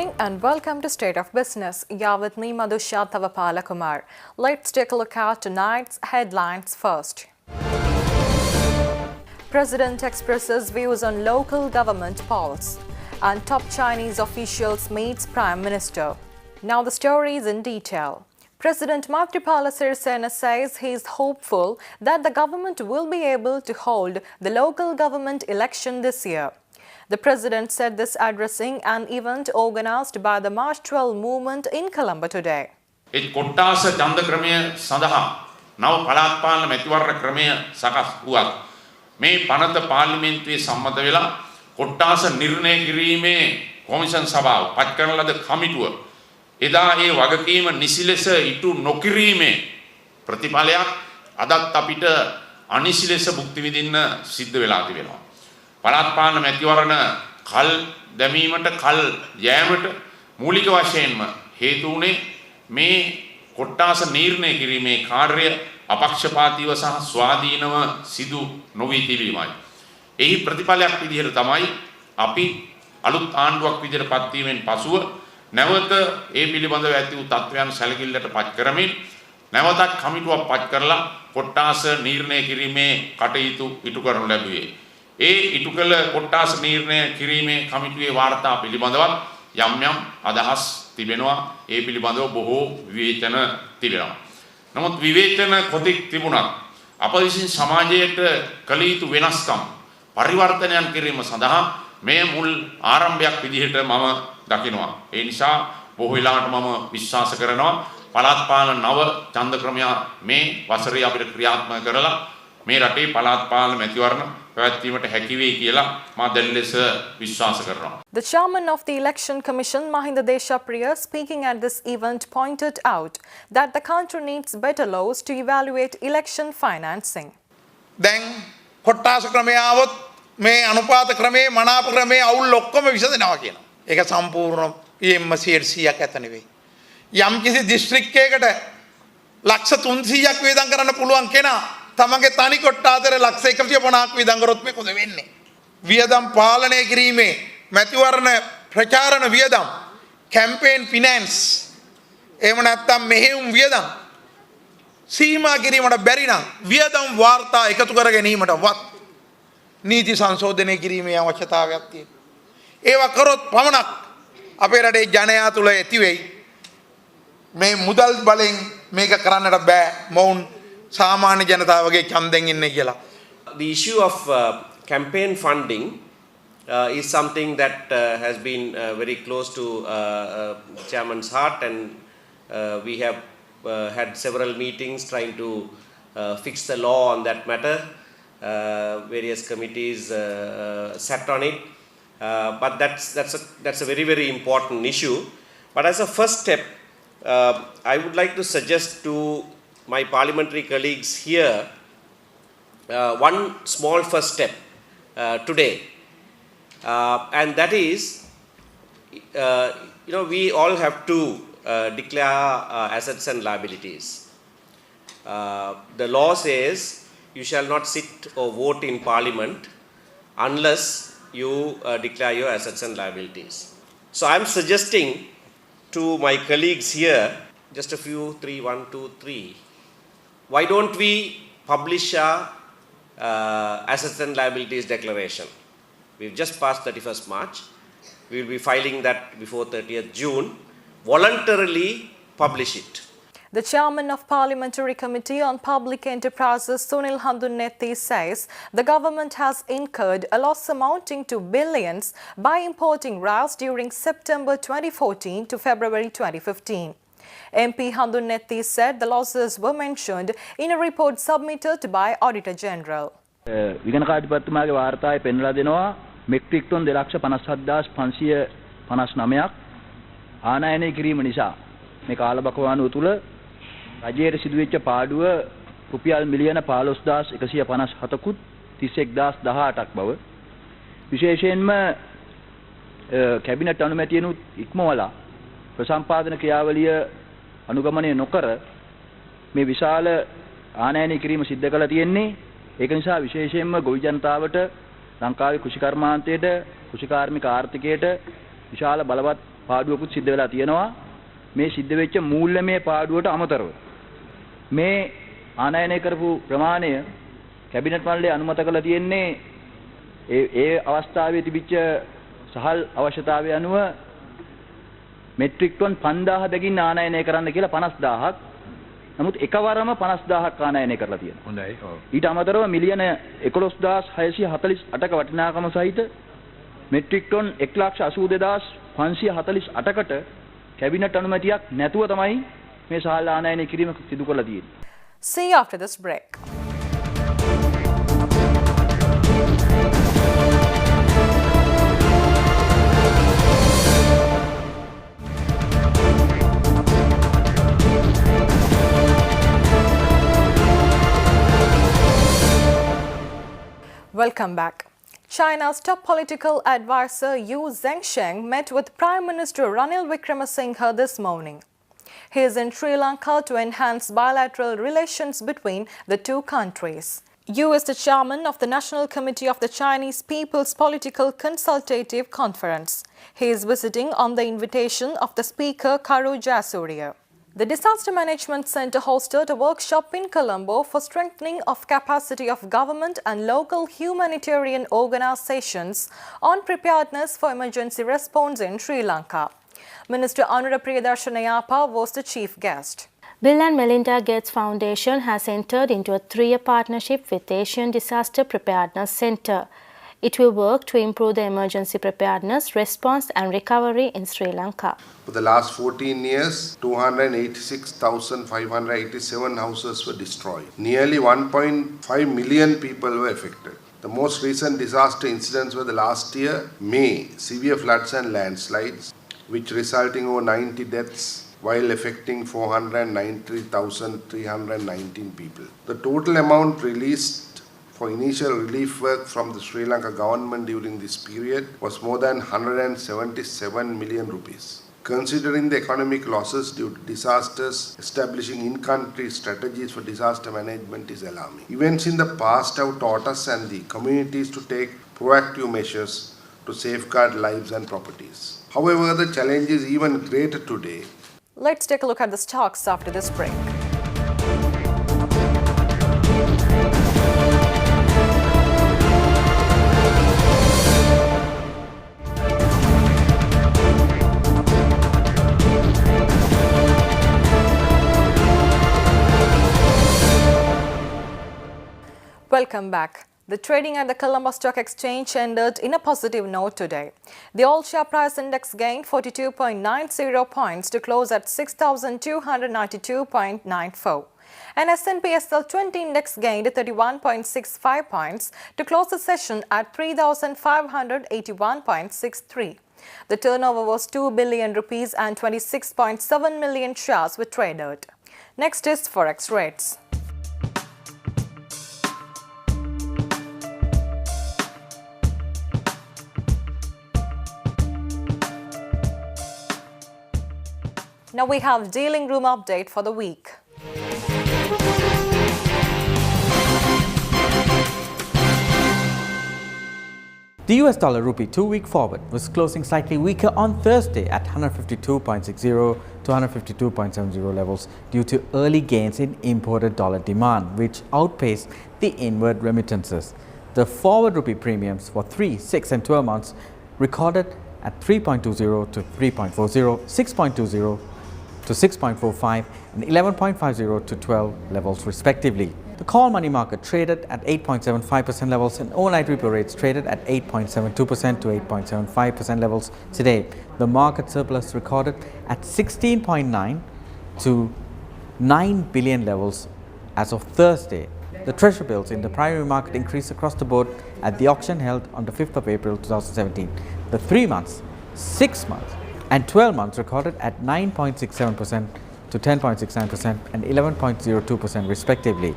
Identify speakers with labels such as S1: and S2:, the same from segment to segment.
S1: morning and welcome to State of Business. You're with me, Madhusha Thavapalakumar. Let's take a look at tonight's headlines first. President expresses views on local government polls, and top Chinese officials meets Prime Minister. Now the stories in detail. President Maithripala Sirisena says he is hopeful that the government will be able to hold the local government election this year. The president said this addressing an event organized by the March 12 movement in Colombo today.
S2: ඒ කොට්ටාස ඡන්ද ක්‍රමය සඳහා නව පළාත් පාලන මැතිවරණ ක්‍රමය සකස් වුවත් මේ පනත පාර්ලිමේන්තුවේ සම්මත වෙලා කොට්ටාස නිර්ණය කිරීමේ කොමිෂන් සභාව පත් කරන ලද කමිටුව එදා ඒ වගකීම නිසි ලෙස ඉටු නොකිරීමේ ප්‍රතිඵලයක් අදත් අපිට අනිසි ලෙස භුක්ති විඳින්න සිද්ධ වෙලා තිබෙනවා. පළාත් පාලන මැතිවරණ කල් දැමීමට කල් යෑමට මූලික වශයෙන්ම හේතු වුණේ මේ කොට්ටාස නිර්ණය කිරීමේ කාර්යය අපක්ෂපාතීව සහ ස්වාධීනව සිදු නොවී තිබීමයි. එහි ප්‍රතිඵලයක් විදිහට තමයි අපි අලුත් ආණ්ඩුවක් විදිහට පත් වීමෙන් පසුව නැවත ඒ පිළිබඳව ඇති වූ තත්ත්වයන් සැලකිල්ලට පත් කරමින් නැවතත් කමිටුවක් පත් කරලා කොට්ටාස නිර්ණය කිරීමේ කටයුතු ඉටු කරනු ලැබුවේ. ඒ ඉටු කළ කොට්ටාස නිර්ණය කිරීමේ කමිටුවේ වාර්තා පිළිබඳවත් යම් යම් අදහස් තිබෙනවා. ඒ පිළිබඳව බොහෝ විවේචන තිබෙනවා. නමුත් විවේචන කොතෙක් තිබුණත් අප විසින් සමාජයට කළ යුතු වෙනස්කම් පරිවර්තනයන් කිරීම සඳහා මේ මුල් ආරම්භයක් විදිහට මම දකිනවා. ඒ නිසා බොහෝ වෙලාවට මම විශ්වාස කරනවා පළාත් පාලන නව ඡන්ද ක්‍රමය මේ වසරේ අපිට ක්‍රියාත්මක කරලා මේ රටේ පළාත් පාලන මැතිවරණ පැවැත්වීමට හැකි වෙයි කියලා මා දැන් ලෙස විශ්වාස කරනවා.
S1: The chairman of the Election Commission, Mahinda Deshapriya, speaking at this event, pointed out that the country needs better laws to evaluate election financing.
S3: දැන් කොට්ටාස ක්‍රමය આવොත් මේ අනුපාත ක්‍රමයේ මනාප ක්‍රමයේ අවුල් ඔක්කොම විසඳනවා කියනවා. ඒක සම්පූර්ණ PM 100ක් ඇත නෙවෙයි. යම් කිසි දිස්ත්‍රික්කයකට ලක්ෂ 300ක් වේදම් කරන්න පුළුවන් කෙනා තමගේ තනි කොට්ටාතර ලක්ෂ 150ක් වේදම් කරොත් මේ කොහෙද වෙන්නේ? වියදම් පාලනය කිරීමේ මැතිවරණ ප්‍රචාරණ වියදම් කැම්පේන් ෆිනෑන්ස් එහෙම නැත්නම් මෙහෙයුම් වියදම් සීමා කිරීමට බැරි නම් වියදම් වාර්තා එකතු කර ගැනීමටවත් නීති සංශෝධනය කිරීමේ අවශ්‍යතාවයක් තියෙනවා. ඒවා කරොත් පමණක් අපේ රටේ ජනයා තුළ ඇති වෙයි මේ මුදල් බලෙන් මේක කරන්නට බෑ මොවුන් සාමාන්‍ය ජනතාවගේ ඡන්දෙන් ඉන්නේ කියලා.
S4: The issue of campaign funding is something that has been very close to Chairman's heart, and we have had several meetings trying to fix the law on that matter. Various committees sat on it, but that's a very, very important issue. But as a first step, I would like to suggest to my parliamentary colleagues here one small first step today, and that is, we all have to declare assets and liabilities. The law says you shall not sit or vote in parliament unless you declare your assets and liabilities. So I am suggesting to my colleagues here, just a few, 3, 1, 2, 3. Why don't we publish our assets and liabilities declaration? We've just passed 31st March. We will be filing that before 30th June. Voluntarily publish it.
S1: The chairman of Parliamentary Committee on Public Enterprises, Sunil Handunnethi, says the government has incurred a loss amounting to billions by importing rice during September 2014 to February 2015. MP Handunnethi said the losses were mentioned in a report submitted by Auditor General.
S5: විගණක අධිපතිතුමාගේ වාර්තාවේ පෙන්වලා දෙනවා metric ton 2,57,559ක් ආනයනය කිරීම නිසා මේ කාලබකවානුව තුල රජයේ සිදුවෙච්ච පාඩුව රුපියල් මිලියන 15,157කුත් 31,018ක් බව විශේෂයෙන්ම කැබිනට් අනුමැතියනුත් ඉක්මවලා ප්‍රසම්පාදන ක්‍රියාවලිය අනුගමනය නොකර මේ විශාල ආනයනය කිරීම සිද්ධ කළා තියෙන්නේ. ඒක නිසා විශේෂයෙන්ම ගොවි ජනතාවට ලංකාවේ කෘෂි කර්මාන්තයට කෘෂි කාර්මික ආර්ථිකයට විශාල බලවත් පාඩුවකුත් සිද්ධ වෙලා තියෙනවා. මේ සිද්ධ වෙච්ච මූල්‍යමය පාඩුවට අමතරව මේ ආනයනය කරපු ප්‍රමාණය කැබිනට් මණ්ඩලය අනුමත කරලා තියෙන්නේ ඒ අවස්ථාවේ තිබිච්ච සහල් අවශ්‍යතාවය අනුව මෙට්‍රික් ටන් 5000 බැගින් ආනයනය කරන්න කියලා 50000ක්. නමුත් එකවරම 50000ක් ආනයනය කරලා තියෙනවා.
S6: හොඳයි. ඔව්.
S5: ඊට අමතරව මිලියන 11648ක වටිනාකම සහිත මෙට්‍රික් ටන් 182548කට කැබිනට් අනුමැතියක් නැතුව තමයි මේ සහල් ආනයනය කිරීම සිදු කරලා තියෙන්නේ.
S1: See you after this break. Welcome back. China's top political advisor Yu Zhengsheng met with Prime Minister Ranil Wickremesinghe this morning. He is in Sri Lanka to enhance bilateral relations between the two countries. Yu is the chairman of the National Committee of the Chinese People's Political Consultative Conference. He is visiting on the invitation of the Speaker Karu Jayasuriya. The Disaster Management Centre hosted a workshop in Colombo for strengthening of capacity of government and local humanitarian organizations on preparedness for emergency response in Sri Lanka. Minister Anura Priyadarshana was the chief guest.
S7: Bill and Melinda Gates Foundation has entered into a 3-year partnership with Asian Disaster Preparedness Centre. It will work to improve the emergency preparedness, response and recovery in Sri Lanka.
S8: For the last 14 years, 286,587 houses were destroyed. Nearly 1.5 million people were affected. The most recent disaster incidents were the last year, May, severe floods and landslides, which resulting over 90 deaths while affecting 493,319 people. The total amount released for initial relief work from the Sri Lanka government during this period was more than 177 million rupees. Considering the economic losses due to disasters, establishing in-country strategies for disaster management is alarming. Events in the past have taught us and the communities to take proactive measures to safeguard lives and properties. However, the challenge is even greater today.
S1: Let's take a look at the stocks after this break. Welcome back. The trading at the Colombo Stock Exchange ended in a positive note today. The all-share price index gained 42.90 points to close at 6,292.94. And S&P SL20 index gained 31.65 points to close the session at 3,581.63. The turnover was 2 billion rupees and 26.7 million shares were traded. Next is Forex rates. Now we have dealing room update for the week.
S9: The US dollar rupee 2-week forward was closing slightly weaker on Thursday at 152.60 to 152.70 levels due to early gains in imported dollar demand, which outpaced the inward remittances. The forward rupee premiums for 3, 6 and 12 months recorded at 3.20 to 3.40, 6.20 to 6.45 and 11.50 to 12 levels respectively. The call money market traded at 8.75% levels and overnight repo rates traded at 8.72% to 8.75% levels today. The market surplus recorded at 16.9 to 9 billion levels as of Thursday. The treasury bills in the primary market increased across the board at the auction held on the 5th of April 2017. The 3 months, 6 months and 12 months recorded at 9.67% to 10.69% and 11.02% respectively.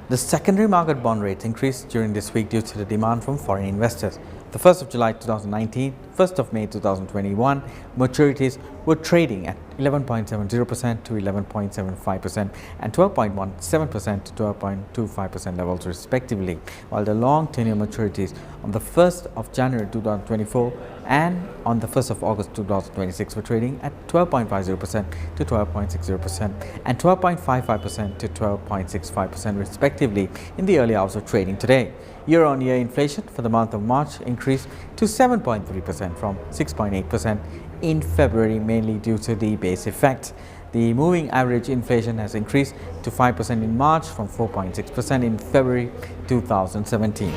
S9: The secondary market bond rates increased during this week due to the demand from foreign investors. the 1st of July 2019, 1st of May 2021, maturities were trading at 11.70% to 11.75% and 12.17% to 12.25% levels respectively, while the long tenure maturities on the 1st of January 2024 and on the 1st of August 2026 were trading at 12.50% to 12.60% and 12.55% to 12.65% respectively in the early hours of trading today. Year-on-year inflation for the month of March increased to 7.3% from 6.8% in February, mainly due to the base effect. The moving average inflation has increased to 5% in March from 4.6% in February 2017.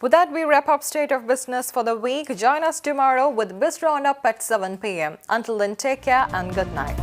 S1: With that, we wrap up State of Business for the week. Join us tomorrow with Biz Roundup at 7 p.m. Until then, take care and good night.